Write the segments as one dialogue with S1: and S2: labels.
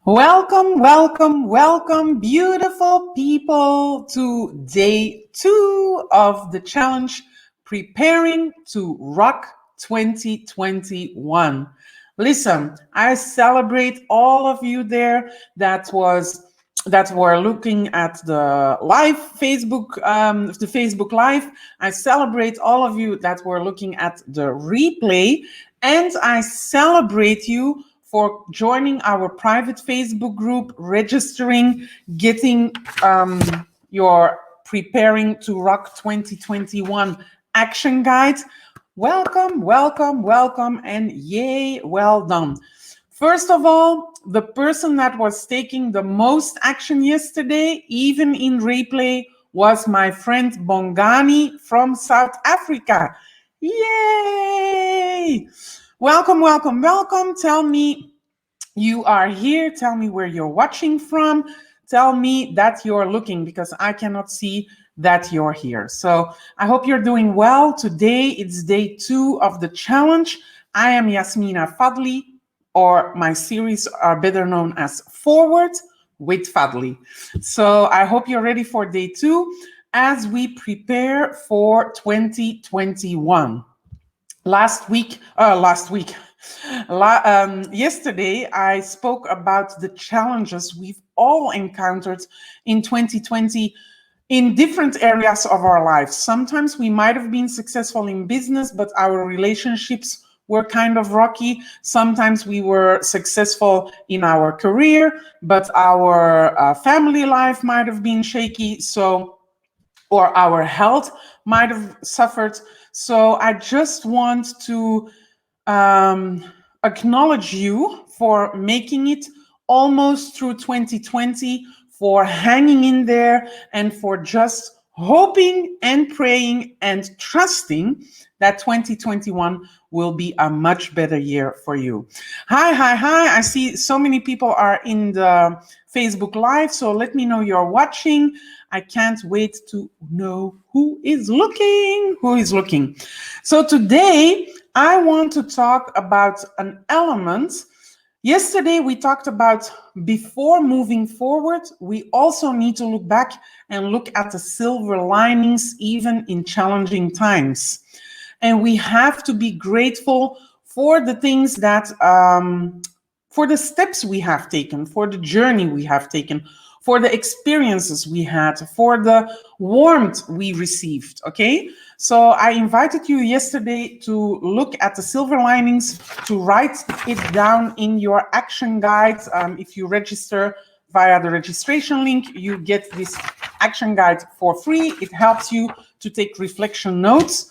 S1: Welcome, welcome, welcome, beautiful people, to day 2 of the challenge, Preparing to Rock 2021. Listen, I celebrate all of you there that were looking at the live the Facebook Live. I celebrate all of you that were looking at the replay, and I celebrate you for joining our private Facebook group, registering, getting your Preparing to Rock 2021 action guide. Welcome, welcome, welcome, and yay, well done. First of all, the person that was taking the most action yesterday, even in replay, was my friend Bongani from South Africa. Yay! Welcome, welcome, welcome. Tell me you are here. Tell me where you're watching from. Tell me that you're looking, because I cannot see that you're here. So I hope you're doing well. Today it's day 2 of the challenge. I am Yasmina Fadli, or my series are better known as Forward with Fadli. So I hope you're ready for day 2 as we prepare for 2021. Yesterday, I spoke about the challenges we've all encountered in 2020 in different areas of our lives. Sometimes we might have been successful in business, but our relationships were kind of rocky. Sometimes we were successful in our career, but our family life might have been shaky. Or our health might have suffered. So I just want to acknowledge you for making it almost through 2020, for hanging in there, and for just hoping and praying and trusting that 2021 will be a much better year for you. Hi. I see so many people are in the Facebook Live, so let me know you're watching. I can't wait to know who is looking. So today I want to talk about an element. Yesterday we talked about, before moving forward, we also need to look back and look at the silver linings even in challenging times. And we have to be grateful for the things that, for the steps we have taken, for the journey we have taken, for the experiences we had, for the warmth we received, okay? So I invited you yesterday to look at the silver linings, to write it down in your action guide. If you register via the registration link, you get this action guide for free. It helps you to take reflection notes.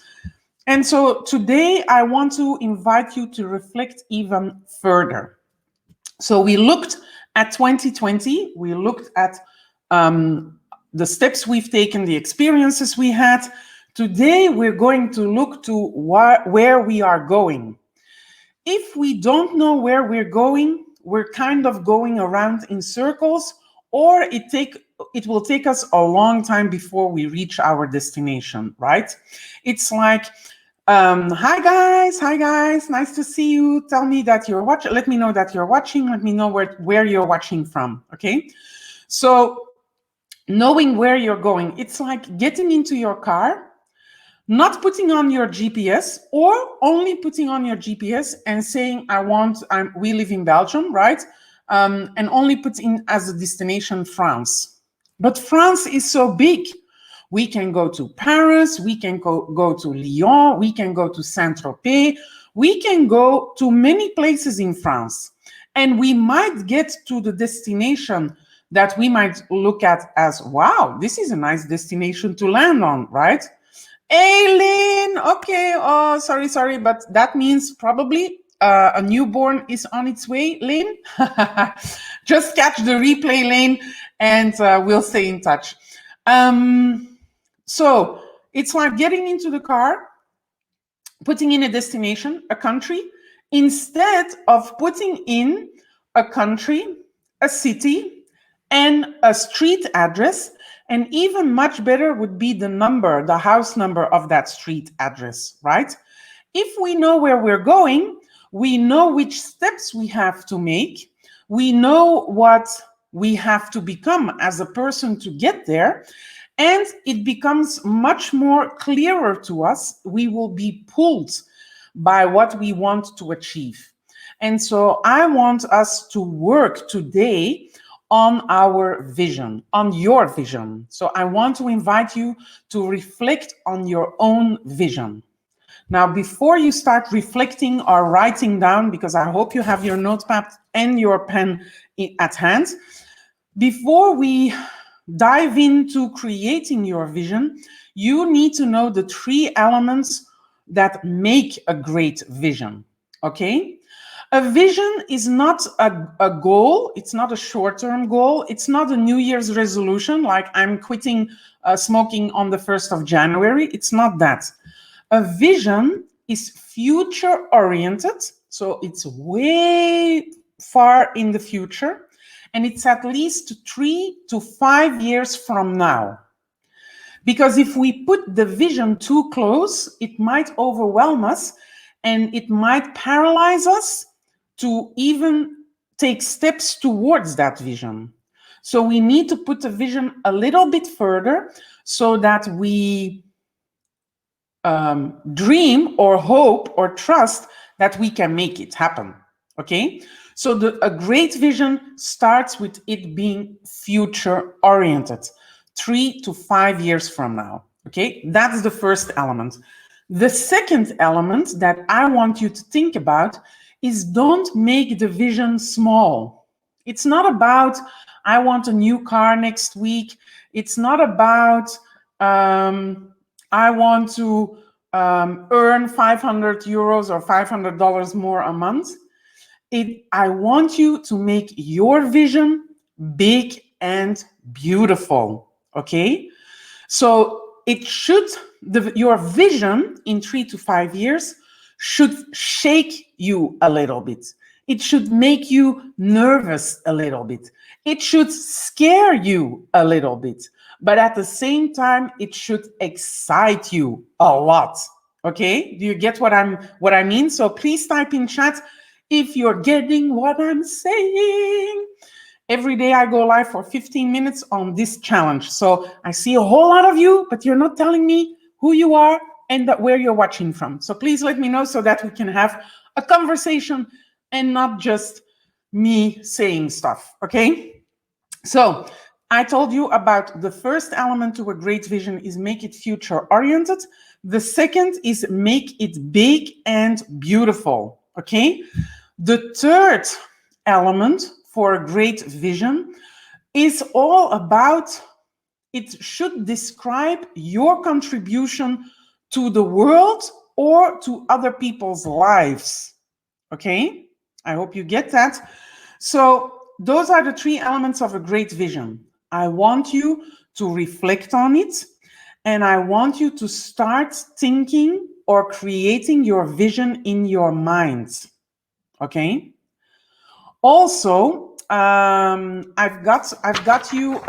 S1: And so today I want to invite you to reflect even further. So we looked at 2020, we looked at the steps we've taken, the experiences we had. Today, we're going to look to where we are going. If we don't know where we're going, we're kind of going around in circles, or it will take us a long time before we reach our destination, right? It's like, hi guys, nice to see you. Tell me that you're watching. Let me know that you're watching. Let me know where you're watching from, okay? So knowing where you're going, it's like getting into your car, not putting on your GPS, or only putting on your GPS and saying, we live in Belgium, right? And only put in as a destination France. But France is so big. We can go to Paris, we can go to Lyon, we can go to Saint-Tropez, we can go to many places in France. And we might get to the destination that we might look at as, wow, this is a nice destination to land on, right? Hey, Lynn, okay, oh, sorry, but that means probably a newborn is on its way, Lynn. Just catch the replay, Lynn, and we'll stay in touch. So it's like getting into the car, putting in a destination, a country, instead of putting in a country, a city, and a street address. And even much better would be the house number of that street address, right? If we know where we're going, we know which steps we have to make. We know what we have to become as a person to get there, and it becomes much more clearer to us. We will be pulled by what we want to achieve. And so I want us to work today on our vision, on your vision. So I want to invite you to reflect on your own vision. Now, before you start reflecting or writing down, because I hope you have your notepad and your pen at hand, before we dive into creating your vision, you need to know the 3 elements that make a great vision, okay? A vision is not a goal. It's not a short-term goal. It's not a New Year's resolution, like I'm quitting smoking on the 1st of January. It's not that. A vision is future-oriented, so it's way far in the future, and it's at least 3 to 5 years from now. Because if we put the vision too close, it might overwhelm us and it might paralyze us to even take steps towards that vision. So we need to put the vision a little bit further so that we dream or hope or trust that we can make it happen, okay? So a great vision starts with it being future-oriented, 3 to 5 years from now, okay? That's the first element. The second element that I want you to think about is don't make the vision small. It's not about, I want a new car next week. It's not about, I want to earn 500 euros or $500 more a month. I want you to make your vision big and beautiful, okay? So it should, your vision in 3 to 5 years should shake you a little bit. It should make you nervous a little bit. It should scare you a little bit. But at the same time, it should excite you a lot. Okay? Do you get what I mean? So please type in chat if you're getting what I'm saying. Every day I go live for 15 minutes on this challenge. So I see a whole lot of you, but you're not telling me who you are and where you're watching from. So please let me know so that we can have a conversation and not just me saying stuff, okay? So I told you about the first element to a great vision is make it future-oriented. The second is make it big and beautiful, okay? The third element for a great vision is all about, it should describe your contribution to the world or to other people's lives, okay? I hope you get that. So those are the 3 elements of a great vision. I want you to reflect on it, and I want you to start thinking or creating your vision in your mind, okay? Also, I've got you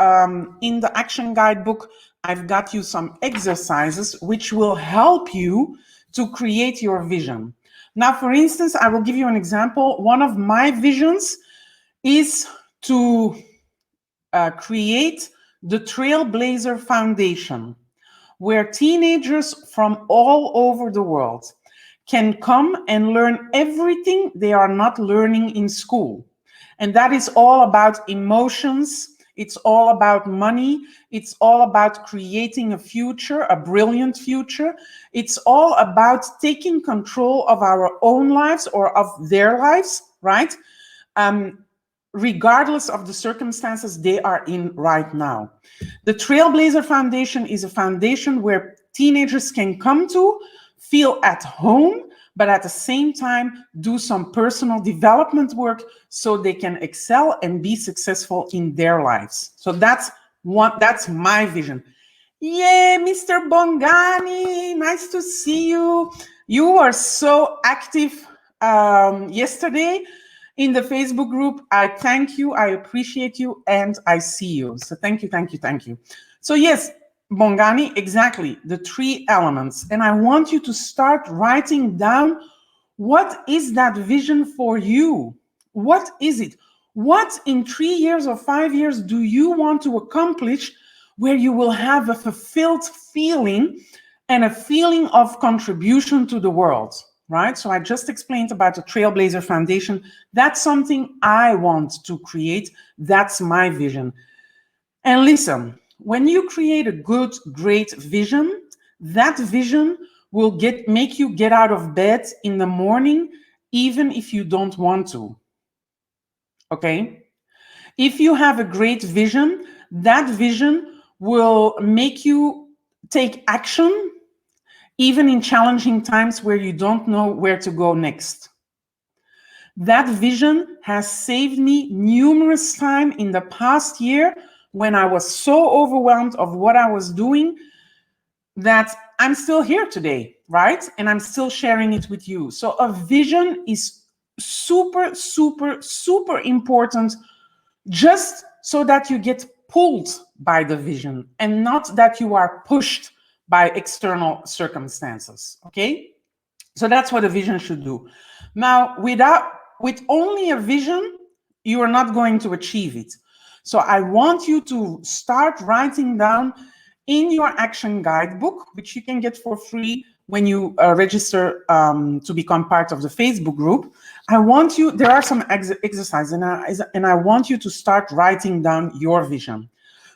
S1: in the action guidebook, I've got you some exercises which will help you to create your vision. Now, for instance, I will give you an example. One of my visions is to create the Trailblazer Foundation, where teenagers from all over the world can come and learn everything they are not learning in school. And that is all about emotions. It's all about money. It's all about creating a future, a brilliant future. It's all about taking control of our own lives or of their lives, right? Regardless of the circumstances they are in right now. The Trailblazer Foundation is a foundation where teenagers can come to, feel at home, but at the same time do some personal development work so they can excel and be successful in their lives. So that's my vision. Yay, Mr. Bongani, nice to see you. You were so active yesterday in the Facebook group. I thank you, I appreciate you, and I see you. So thank you, thank you, thank you. So yes, Bongani, exactly, the 3 elements. And I want you to start writing down, what is that vision for you? What is it? What in 3 years or 5 years do you want to accomplish where you will have a fulfilled feeling and a feeling of contribution to the world, right? So I just explained about the Trailblazer Foundation. That's something I want to create. That's my vision. And listen, when you create a good, great vision, that vision will make you get out of bed in the morning, even if you don't want to. Okay? If you have a great vision, that vision will make you take action, even in challenging times where you don't know where to go next. That vision has saved me numerous times in the past year when I was so overwhelmed of what I was doing that I'm still here today, right? And I'm still sharing it with you. So a vision is super, super, super important, just so that you get pulled by the vision and not that you are pushed by external circumstances, okay? So that's what a vision should do. Now, with only a vision, you are not going to achieve it. So I want you to start writing down in your action guidebook, which you can get for free when you register to become part of the Facebook group. I want you, there are some exercises, and I want you to start writing down your vision.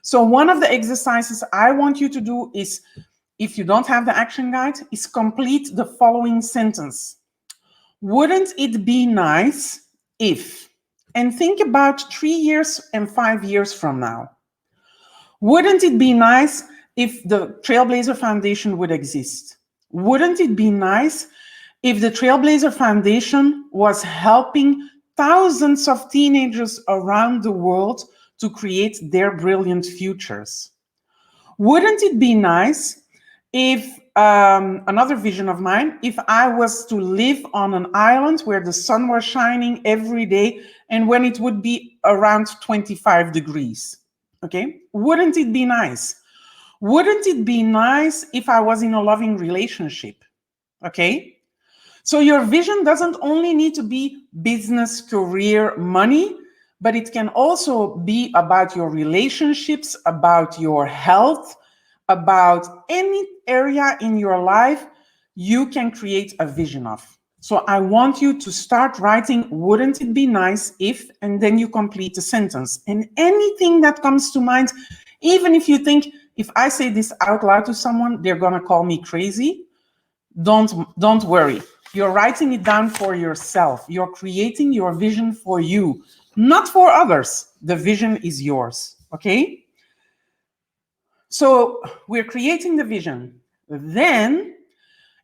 S1: So one of the exercises I want you to do is, if you don't have the action guide, is complete the following sentence. Wouldn't it be nice if, and think about 3 years and 5 years from now. Wouldn't it be nice if the Trailblazer Foundation would exist? Wouldn't it be nice if the Trailblazer Foundation was helping thousands of teenagers around the world to create their brilliant futures? Wouldn't it be nice if, another vision of mine, if I was to live on an island where the sun was shining every day and when it would be around 25 degrees, okay? Wouldn't it be nice? Wouldn't it be nice if I was in a loving relationship, okay? So your vision doesn't only need to be business, career, money, but it can also be about your relationships, about your health, about any area in your life you can create a vision of. So I want you to start writing, wouldn't it be nice if, and then you complete the sentence. And anything that comes to mind, even if you think, if I say this out loud to someone, they're gonna call me crazy, don't worry. You're writing it down for yourself. You're creating your vision for you, not for others. The vision is yours, okay? So we're creating the vision. Then,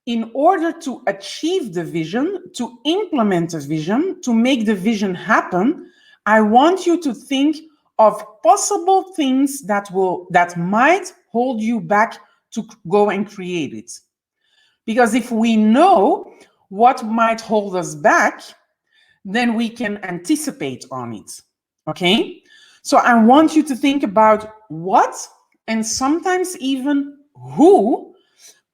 S1: in order to achieve the vision, to implement the vision, to make the vision happen, I want you to think of possible things that might hold you back to go and create it. Because if we know what might hold us back, then we can anticipate on it, okay? So I want you to think about what, and sometimes even who,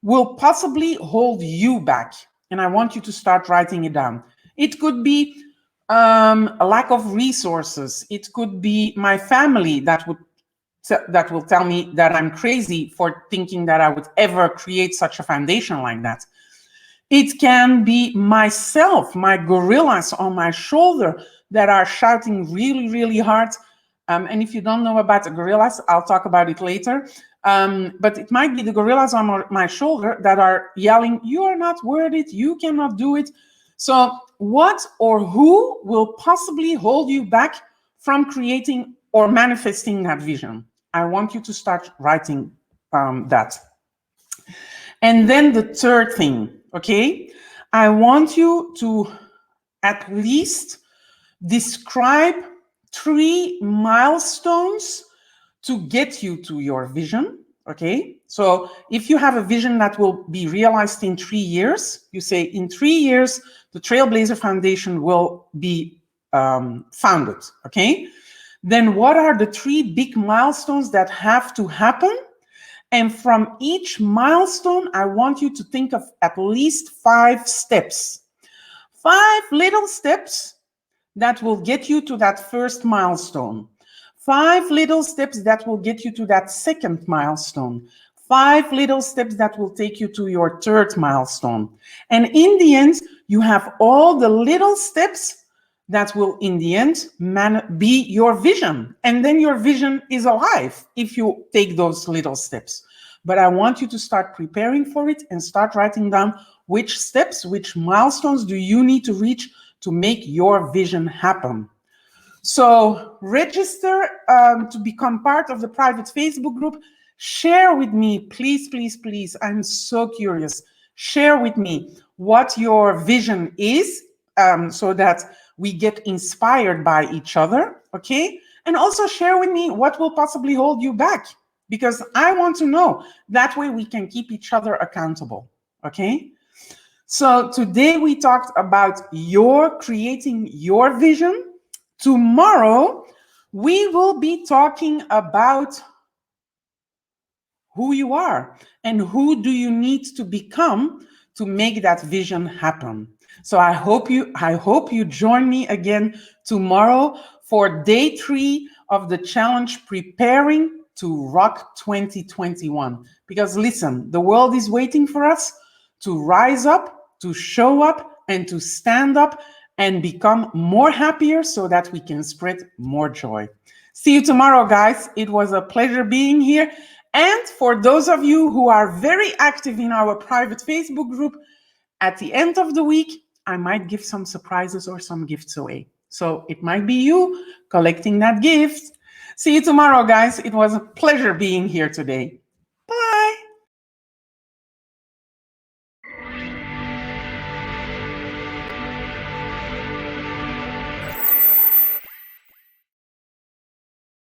S1: will possibly hold you back. And I want you to start writing it down. It could be a lack of resources. It could be my family that will tell me that I'm crazy for thinking that I would ever create such a foundation like that. It can be myself, my gorillas on my shoulder that are shouting really, really hard. And if you don't know about the gorillas, I'll talk about it later. But it might be the gorillas on my shoulder that are yelling, you are not worth it, you cannot do it. So what or who will possibly hold you back from creating or manifesting that vision? I want you to start writing that. And then the third thing, okay? I want you to at least describe 3 milestones to get you to your vision, okay? So if you have a vision that will be realized in 3 years, you say in 3 years, the Trailblazer Foundation will be founded, okay? Then what are the 3 big milestones that have to happen? And from each milestone, I want you to think of at least 5 steps. 5 little steps that will get you to that first milestone. 5 little steps that will get you to that second milestone. 5 little steps that will take you to your third milestone. And in the end, you have all the little steps that will, in the end, be your vision. And then your vision is alive if you take those little steps. But I want you to start preparing for it and start writing down which steps, which milestones do you need to reach to make your vision happen. So register to become part of the private Facebook group. Share with me, please, please, please. I'm so curious. Share with me what your vision is so that we get inspired by each other, okay? And also share with me what will possibly hold you back, because I want to know. That way we can keep each other accountable, okay? So today we talked about creating your vision. Tomorrow, we will be talking about who you are and who do you need to become to make that vision happen. So I hope you join me again tomorrow for day 3 of the challenge, Preparing to Rock 2021. Because listen, the world is waiting for us to rise up, to show up, and to stand up and become more happier so that we can spread more joy. See you tomorrow, guys. It was a pleasure being here. And for those of you who are very active in our private Facebook group, at the end of the week, I might give some surprises or some gifts away. So it might be you collecting that gift. See you tomorrow, guys. It was a pleasure being here today.